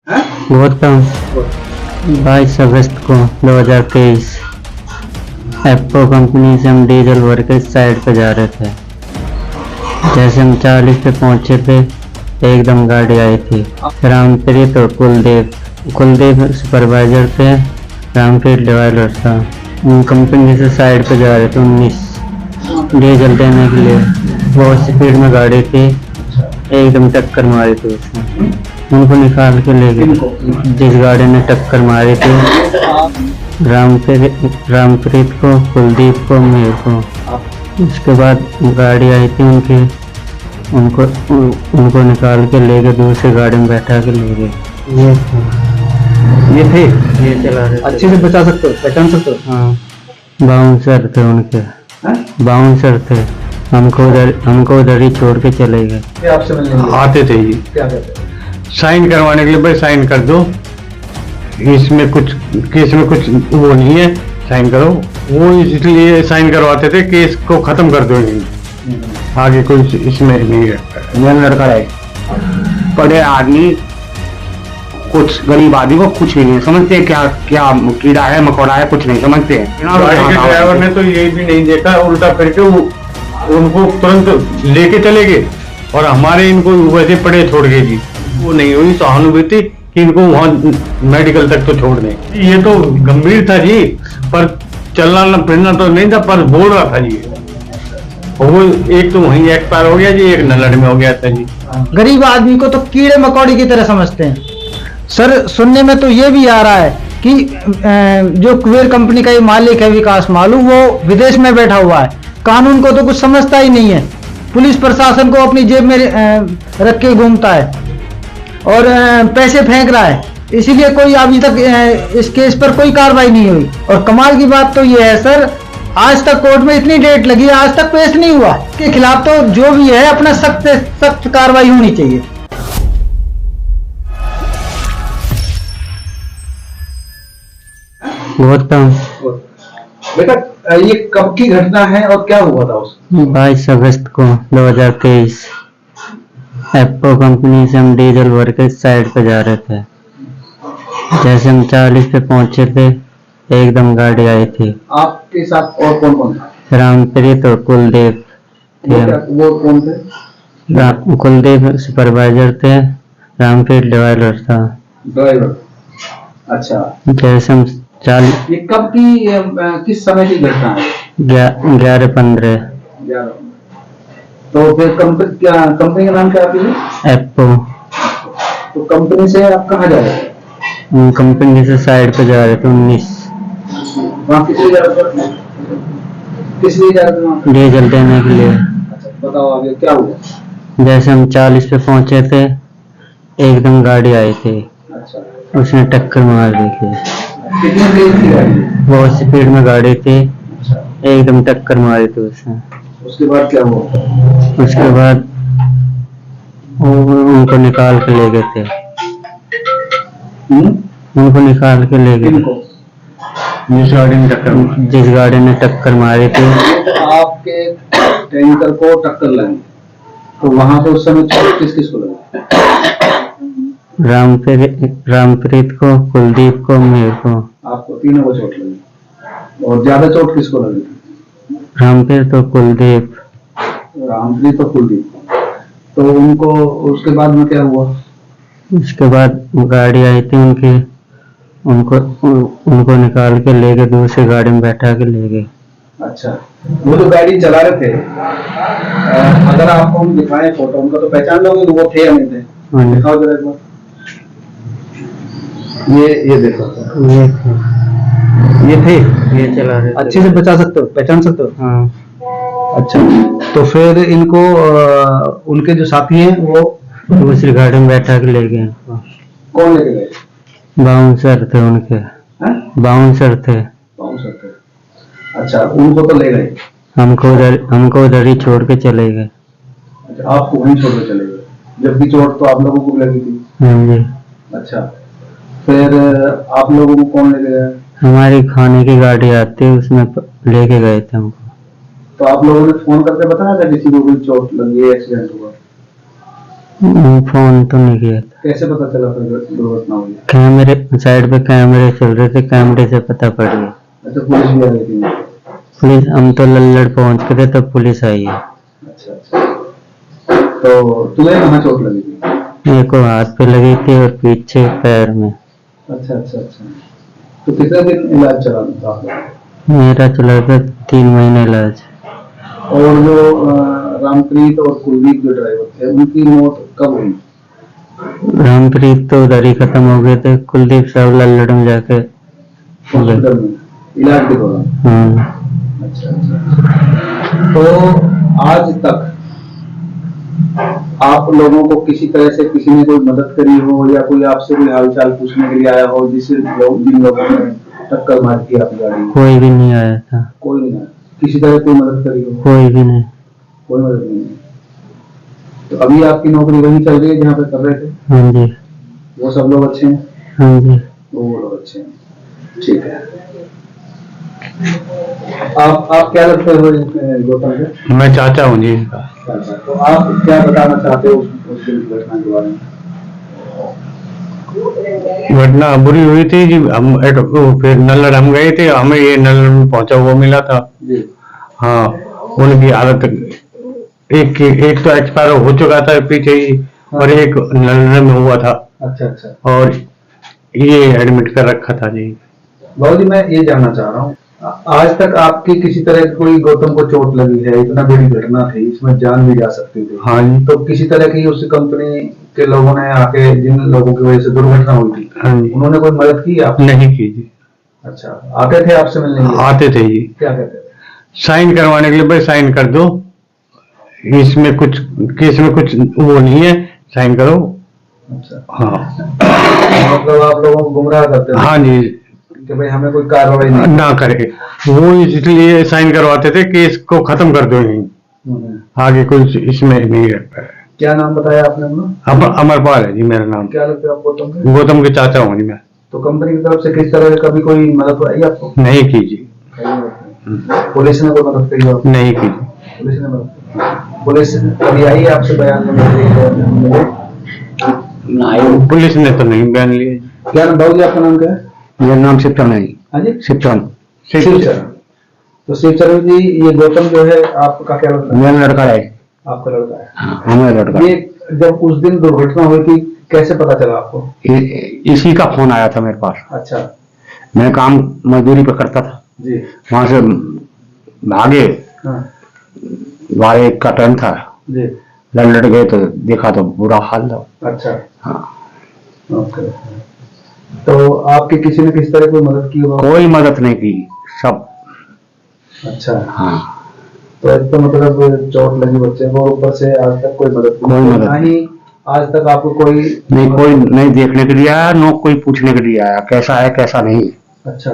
गौतम 22 अगस्त को 2023 एप्पो कंपनी से हम डीजल भर के साइड पे जा रहे थे। जैसे हम 40 पे पहुंचे थे एकदम गाड़ी आई थी। रामप्रीत और कुलदीप सुपरवाइजर थे, रामप्रीत ड्राइवर था। उन कंपनी से साइड पे जा रहे थे 19 डीजल देने के लिए। बहुत स्पीड में गाड़ी थी, एकदम टक्कर मारी थी उसने। उनको निकाल के ले गए। जिस गाड़ी ने टक्कर मारी थी रामप्रीत को, कुलदीप को, मेरे को। उसके बाद गाड़ी आई थी उनको निकाल के ले गए, दूसरी गाड़ी में बैठा के ले गए। ये चला रहे। अच्छे से बचा सकते हो, पहचान सकते हो? हाँ, बाउंसर थे उनके। बाउंसर थे। हमको उधर ही छोड़ के चले गए। आपसे मिलने आते थे जी, क्या कहते हैं? साइन करवाने के लिए, भाई साइन कर दो, इसमें कुछ केस में कुछ वो नहीं है, साइन करो। वो इसलिए साइन करवाते थे, केस को खत्म कर दो, आगे कोई इसमें नहीं है। यंग लड़का है, बड़े आदमी कुछ गरीब आदमी को कुछ भी नहीं समझते, क्या क्या कीड़ा है मकोड़ा है, कुछ नहीं समझते हैं। ड्राइवर ने तो ये भी नहीं देखा, उल्टा करके उनको तुरंत लेके चले गए और हमारे इनको वैसे पड़े छोड़ गए जी। वो नहीं हुई सहानुभूति कि इनको वहां मेडिकल तक तो छोड़ दें। ये तो गंभीर था जी, पर चलना फिरना तो नहीं था, पर बोल रहा था जी। और वो एक तो वहीं एक्सपायर हो गया जी, एक नलड़ में हो गया था जी। गरीब आदमी को तो कीड़े मकोड़े की तरह समझते हैं सर। सुनने में तो ये भी आ रहा है कि जो कुबेर कंपनी का ये मालिक है विकास मालू, वो विदेश में बैठा हुआ है, कानून को तो कुछ समझता ही नहीं है। पुलिस प्रशासन को अपनी जेब में रख के घूमता है और पैसे फेंक रहा है। इसीलिए कोई अभी तक इस केस पर कोई कार्रवाई नहीं हुई। और कमाल की बात तो ये है सर, आज तक कोर्ट में इतनी डेट लगी, आज तक पेश नहीं हुआ। के खिलाफ तो जो भी है अपना सख्त कार्रवाई होनी चाहिए। गौतम बेटा, ये कब की घटना है और क्या हुआ था उसको? 22 अगस्त को 2023 एप्पो कंपनी से हम डीजल भर के साइड पे जा रहे थे। जैसे हम 40 पे पहुंचे थे एकदम गाड़ी आई थी। आपके साथ और कौन कौन था? रामप्रीत और कुलदीप थे। वो कौन थे? कुलदीप सुपरवाइजर थे, रामप्रीत ड्राइवर था। ड्राइवर, अच्छा। जैसे हम ये कब की किस समय की घटना है? 11-15। तो फिर कंपनी का नाम क्या है? एप्पो। तो कंपनी से आप कहाँ जा रहे थे? कंपनी से साइड पे जा रहे थे 19। वहाँ किस लिए जा रहे थे? वहाँ डीजल देने के लिए। अच्छा, बताओ आगे क्या हुआ? जैसे हम 40 पे पहुंचे थे एकदम गाड़ी आई थी। अच्छा, उसने टक्कर मार दी थी। कितनी तेज थी गाड़ी? बहुत स्पीड में गाड़ी थी, अच्छा, एकदम टक्कर मारी थी उसने। उसके बाद क्या हुआ? उसके बाद उनको निकाल के ले गए थे। उनको निकाल के ले गए। जिस गाड़ी ने टक्कर मारी थी। आपके टैंकर को टक्कर लगी, तो वहां पे उस समय चोट किस किस को लगी? रामप्रीत को, कुलदीप को, मेरे को। आपको तीनों को चोट लगी। और ज्यादा चोट किसको लगी? रामप्रीत और कुलदीप। रामप्रीत और कुलदीप। तो उनको उसके बाद में क्या हुआ? उसके बाद गाड़ी आई थी उनको निकाल के ले गए, दूसरी गाड़ी में बैठा के ले गए। अच्छा, वो जो गाड़ी चला रहे थे, अगर आपको हम दिखाएं फोटो, उनका तो पहचान लोगे कि वो थे या नहीं थे? दिखाओ जरा एक बार। ये देखो, ये थे, ये चला रहे थे। अच्छे से बचा सकते हो, पहचान सकते हो? हाँ। अच्छा, तो फिर इनको उनके जो साथी हैं वो दूसरी गाड़ी में बैठा के ले गए। कौन लेके गए? बाउंसर थे उनके। बाउंसर थे। बाउंसर थे, अच्छा। उनको तो ले गए, हमको उधर ही छोड़ के चले गए। अच्छा, आपको वहीं छोड़ के चले गए, जबकि चोट तो आप लोगों को भी लगी थी। हाँ जी। अच्छा, फिर आप लोगों को कौन लेके गया? हमारी खाने की गाड़ी आती है, उसमें लेके गए थे हमको। तो आप लोगों ने फोन करके बताया था किसी को भी चोट लगी है, एक्सीडेंट हुआ? फोन तो नहीं किया था। कैसे पता चला फिर दुर्घटना हुई? कैमरे साइड पे कैमरे चल रहे थे, कैमरे से पता पड़ गया। अच्छा, पुलिस भी आ गई थी? पुलिस, हम तो लल्लड़ पहुंच गए थे तब पुलिस आई है। अच्छा अच्छा। तो तुम्हें कहाँ चोट लगी थी? मेरे को हाथ पे लगी थी और पीछे पैर में। अच्छा अच्छा अच्छा। तो कितने दिन इलाज चला था? मेरा चला था 3 महीने इलाज। और जो रामप्रीत और कुलदीप जो ड्राइवर थे, उनकी मौत कब हुई? रामप्रीत तो उधर ही खत्म हो गए थे, कुलदीप साहब लल्लड़ में जाके हॉस्पिटल में इलाज के दौरान? अच्छा अच्छा। तो आज तक आप लोगों को किसी तरह से किसी ने कोई मदद करी हो, या कोई आपसे कोई हालचाल पूछने के लिए आया हो, जिन लोगों ने टक्कर मार दी आपकी गाड़ी? कोई भी नहीं आया था। कोई नहीं आया? किसी तरह कोई मदद करी हो? कोई भी नहीं। कोई मदद नहीं है। तो अभी आपकी नौकरी वही चल रही है जहाँ पे कर रहे थे? हाँ जी। वो सब लोग अच्छे हैं? हाँ जी। वो लोग अच्छे हैं, ठीक है। आप क्या लगते हो गौतम से? मैं चाचा हूँ जी। तो आप क्या बताना चाहते हो उस दिन की घटना के बारे में? घटना बुरी हुई थी जी। हम फिर नल्लड़ हम गए थे, हमें ये नल्लड़ में पहुंचा हुआ मिला था जी। हाँ, उनकी हालत एक तो एक्सपायर हो चुका था पीछे ही, और एक नल्लड़ में हुआ था। अच्छा अच्छा। और ये एडमिट कर रखा था जी। बाबू जी, मैं ये जानना चाह रहा हूँ, आज तक आपकी किसी तरह की कोई गौतम को चोट लगी है? इतना बड़ी घटना थी, इसमें जान भी जा सकती थी। हाँ जी। तो किसी तरह की उस कंपनी के लोगों ने आके, जिन लोगों की वजह से दुर्घटना हुई थी, हाँ जी। उन्होंने कोई मदद की आप? नहीं की जी। अच्छा, आते थे आपसे मिलने के लिए? आते थे जी। क्या कहते थे? साइन करवाने के लिए, भाई साइन कर दो, इसमें कुछ केस में कुछ वो नहीं है, साइन करो। अच्छा। हाँ, मतलब आप लोगों को गुमराह करते थे? हाँ जी, कि भाई हमें कोई कार्रवाई नहीं ना करे। वो इसलिए साइन करवाते थे, केस को खत्म कर दो यहीं, आगे कुछ इसमें नहीं रहता है। क्या नाम बताया आपने अपना? अमरपाल है जी मेरा नाम। क्या लगता है आप गौतम के? गौतम के चाचा हूँ जी मैं। तो कंपनी की तरफ से किस तरह का कभी कोई मदद आई आपको? नहीं की जी। पुलिस ने कोई मदद करी आपको? नहीं की। पुलिस ने मदद? पुलिस कभी आई आपसे बयान देने? पुलिस ने तो नहीं बयान लिया। क्या बाबू जी, आपका नाम क्या है? मेरा नाम शिवचरण है। हाँ जी, शिवचरण। शिवचरण। तो शिवचरण जी, ये गौतम जो है आपका क्या लगता है? मेरा लड़का है। आपका लड़का है? हाँ, मेरा लड़का। ये जब उस दिन दुर्घटना हुई थी, कैसे पता चला आपको? इसी का फोन आया था मेरे पास। अच्छा मैं काम मजदूरी पे करता था जी। वहां से भागे, हाँ 12-1 का टाइम था, जी। लड़ गए तो देखा तो बुरा हाल था। अच्छा, हाँ, ओके। तो आपकी किसी ने किस तरह कोई मदद की होगा? कोई मदद नहीं की सब। अच्छा, हाँ, तो एक तो मतलब चोट लगी बच्चे को, ऊपर से आज तक कोई मदद कोई मदद ना ही आज तक आपको कोई नहीं, कोई नहीं देखने के लिए आया, न कोई पूछने के लिए आया कैसा है कैसा नहीं। अच्छा,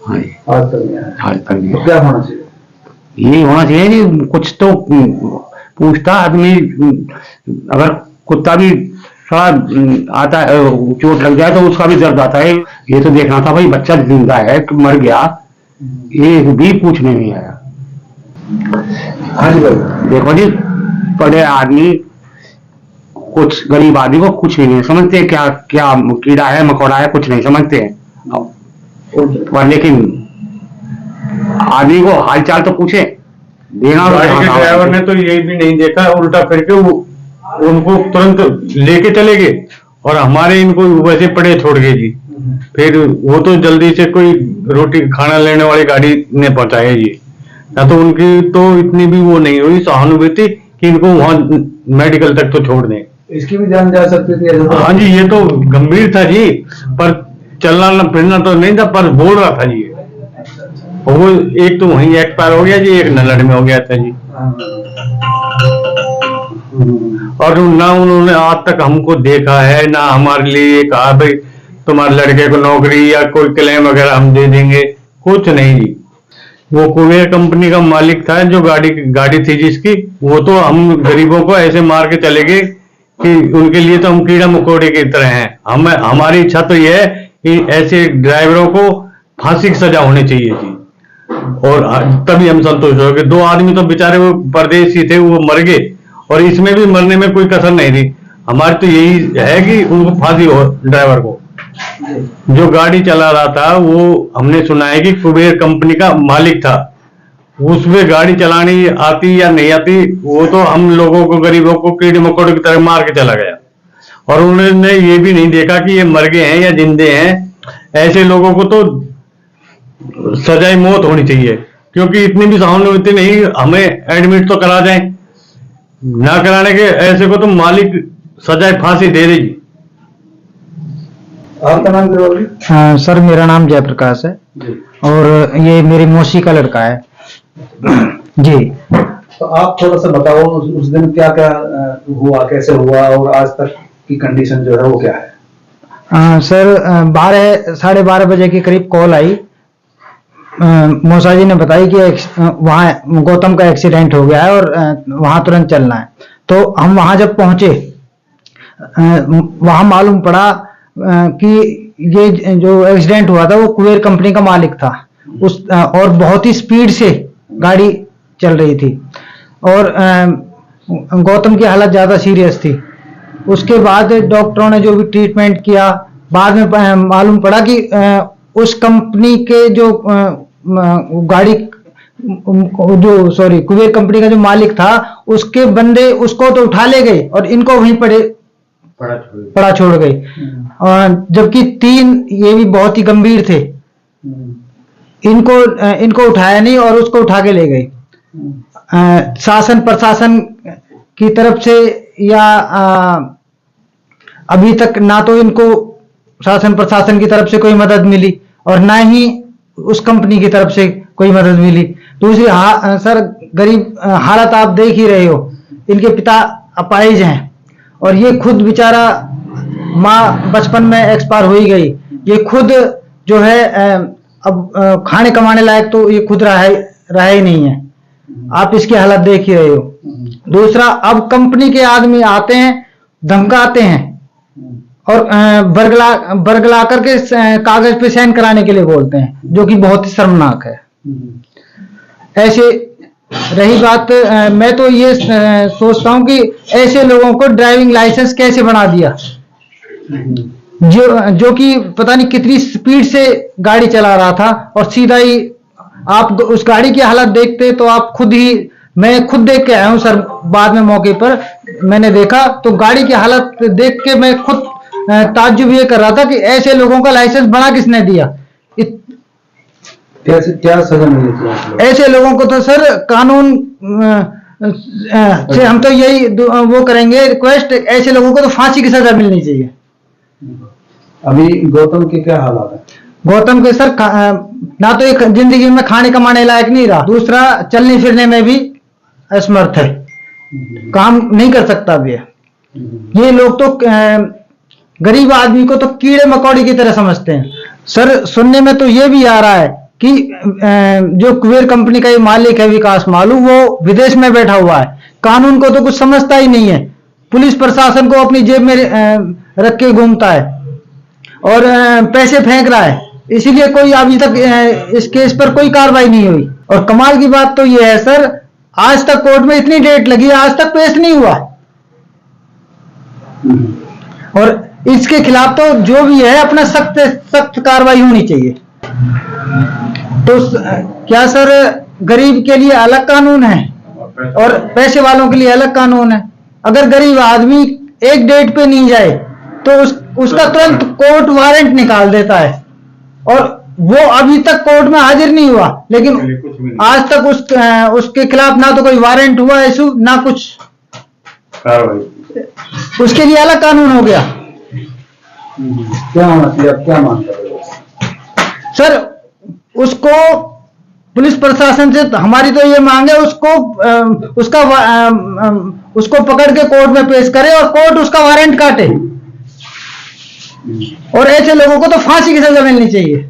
हाँ, आज तक नहीं आया? आज तक नहीं। तो क्या होना चाहिए? यही होना चाहिए कि कुछ तो पूछता आदमी। अगर कुत्ता भी थोड़ा आता है, चोट लग जाए तो उसका भी दर्द आता है। ये तो देखना था भाई बच्चा जिंदा है कि मर गया, ये भी पूछने नहीं आया। हाँ जी भाई। देखो जी, बड़े आदमी कुछ गरीब आदमी को कुछ भी नहीं समझते, क्या क्या कीड़ा है मकोड़ा है कुछ नहीं समझते हैं। पर लेकिन आदमी को हालचाल तो पूछे देना। ड्राइवर ने तो ये भी नहीं देखा, उल्टा फिर के उनको तुरंत लेके चले गए और हमारे इनको वैसे पड़े छोड़ गए जी। फिर वो तो जल्दी से कोई रोटी खाना लेने वाली गाड़ी ने पहुंचाया जी, या तो उनकी तो इतनी भी वो नहीं हुई सहानुभूति कि इनको वहां मेडिकल तक तो छोड़ दें। इसकी भी जान जा सकती थी ऐसा? हाँ जी, ये तो गंभीर था जी, पर चलना फिरना तो नहीं था, पर बोल रहा था जी। और वो एक तो वहीं एक्सपायर हो गया जी, एक नल्लड़ में हो गया था जी। और ना उन्होंने आज तक हमको देखा है, ना हमारे लिए कहा भाई तुम्हारे लड़के को नौकरी या कोई क्लेम वगैरह हम दे देंगे, कुछ नहीं जी। वो कुबेर कंपनी का मालिक था, जो गाड़ी थी जिसकी, वो तो हम गरीबों को ऐसे मार के चले गए कि उनके लिए तो हम कीड़ा मकोड़े की तरह हैं। हमारी इच्छा तो यह है कि ऐसे ड्राइवरों को फांसी की सजा होनी चाहिए जी, और तभी हम संतुष्ट हो गए। 2 आदमी तो बेचारे वो परदेसी थे, वो मर गए, और इसमें भी मरने में कोई कसर नहीं थी। हमारी तो यही है कि उनको फांसी हो, ड्राइवर को जो गाड़ी चला रहा था। वो हमने सुना है कि कुबेर कंपनी का मालिक था, उसमें गाड़ी चलानी आती या नहीं आती वो तो हम लोगों को, गरीबों को कीड़े मकोड़े की तरह मार के चला गया। और उन्होंने ये भी नहीं देखा कि ये मर गए हैं या जिंदे हैं। ऐसे लोगों को तो सजाए मौत होनी चाहिए, क्योंकि इतनी भी सहानुभूति नहीं, हमें एडमिट तो करा दें, ना कराने के ऐसे को तो मालिक सजाए फांसी दे देगी। आपका नाम क्या बोलिए? हाँ सर, मेरा नाम जयप्रकाश है और ये मेरी मौसी का लड़का है जी। तो आप थोड़ा सा बताओ उस दिन क्या क्या हुआ, कैसे हुआ और आज तक की कंडीशन जो है वो क्या है? सर 12-12:30 बजे के करीब कॉल आई। मौसा जी ने बताई कि वहाँ गौतम का एक्सीडेंट हो गया है और वहाँ तुरंत चलना है। तो हम वहाँ जब पहुँचे, वहाँ मालूम पड़ा कि ये जो एक्सीडेंट हुआ था वो कुबेर कंपनी का मालिक था। और बहुत ही स्पीड से गाड़ी चल रही थी और गौतम की हालत ज़्यादा सीरियस थी। उसके बाद डॉक्टरों ने जो भी ट्रीटमेंट किया, बाद में मालूम पड़ा कि उस कंपनी के जो कुबेर कंपनी का जो मालिक था, उसके बंदे उसको तो उठा ले गए और इनको वहीं पड़ा छोड़ गए। जबकि 3 ये भी बहुत ही गंभीर थे, इनको उठाया नहीं और उसको उठा के ले गए। शासन प्रशासन की तरफ से या अभी तक ना तो इनको शासन प्रशासन की तरफ से कोई मदद मिली और ना ही उस कंपनी की तरफ से कोई मदद मिली। दूसरी सर, गरीब हालत आप देख ही रहे हो। इनके पिता अपाहिज हैं और ये खुद बेचारा, माँ बचपन में एक्सपायर हो ही गई। ये खुद जो है अब खाने कमाने लायक तो ये खुद रहा ही नहीं है। आप इसकी हालत देख ही रहे हो। दूसरा, अब कंपनी के आदमी आते हैं, धमकाते हैं और बरगला करके कागज पे साइन कराने के लिए बोलते हैं, जो कि बहुत ही शर्मनाक है। ऐसे रही बात, मैं तो ये सोचता हूं कि ऐसे लोगों को ड्राइविंग लाइसेंस कैसे बना दिया, जो कि पता नहीं कितनी स्पीड से गाड़ी चला रहा था और सीधा ही आप उस गाड़ी की हालत देखते तो आप मैं खुद देख के आया हूं सर। बाद में मौके पर मैंने देखा तो गाड़ी की हालत देख के मैं खुद ताज्जुब ये कर रहा था कि ऐसे लोगों का लाइसेंस बना किसने दिया। क्या सजा मिली थी? ऐसे लोगों को तो सर कानून से हम तो यही वो करेंगे रिक्वेस्ट, ऐसे लोगों को तो फांसी की सजा मिलनी चाहिए। अभी गौतम के क्या हालात है? गौतम के सर ना तो एक जिंदगी में खाने कमाने लायक नहीं रहा, दूसरा चलने फिरने में भी असमर्थ है, काम नहीं कर सकता भी है। ये लोग तो गरीब आदमी को तो कीड़े मकोड़े की तरह समझते हैं। सर सुनने में तो ये भी आ रहा है कि जो कुबेर कंपनी का ये मालिक है विकास मालू, वो विदेश में बैठा हुआ है, कानून को तो कुछ समझता ही नहीं है, पुलिस प्रशासन को अपनी जेब में रख के घूमता है और पैसे फेंक रहा है। इसीलिए कोई अभी तक इस केस पर कोई कार्रवाई नहीं हुई। और कमाल की बात तो ये है सर, आज तक कोर्ट में इतनी डेट लगी, आज तक पेश नहीं हुआ। और इसके खिलाफ तो जो भी है अपना सख्त कार्रवाई होनी चाहिए। तो क्या सर गरीब के लिए अलग कानून है और पैसे वालों के लिए अलग कानून है? अगर गरीब आदमी एक डेट पे नहीं जाए तो उसका तुरंत कोर्ट वारंट निकाल देता है और वो अभी तक कोर्ट में हाजिर नहीं हुआ, लेकिन आज तक उसके खिलाफ ना तो कोई वारंट हुआ इशू, ना कुछ कार्रवाई। उसके लिए अलग कानून हो गया। क्या होना चाहिए, आप क्या मानते हो सर? उसको पुलिस प्रशासन से हमारी तो ये मांग है, उसको पकड़ के कोर्ट में पेश करे और कोर्ट उसका वारंट काटे और ऐसे लोगों को तो फांसी की सजा मिलनी चाहिए।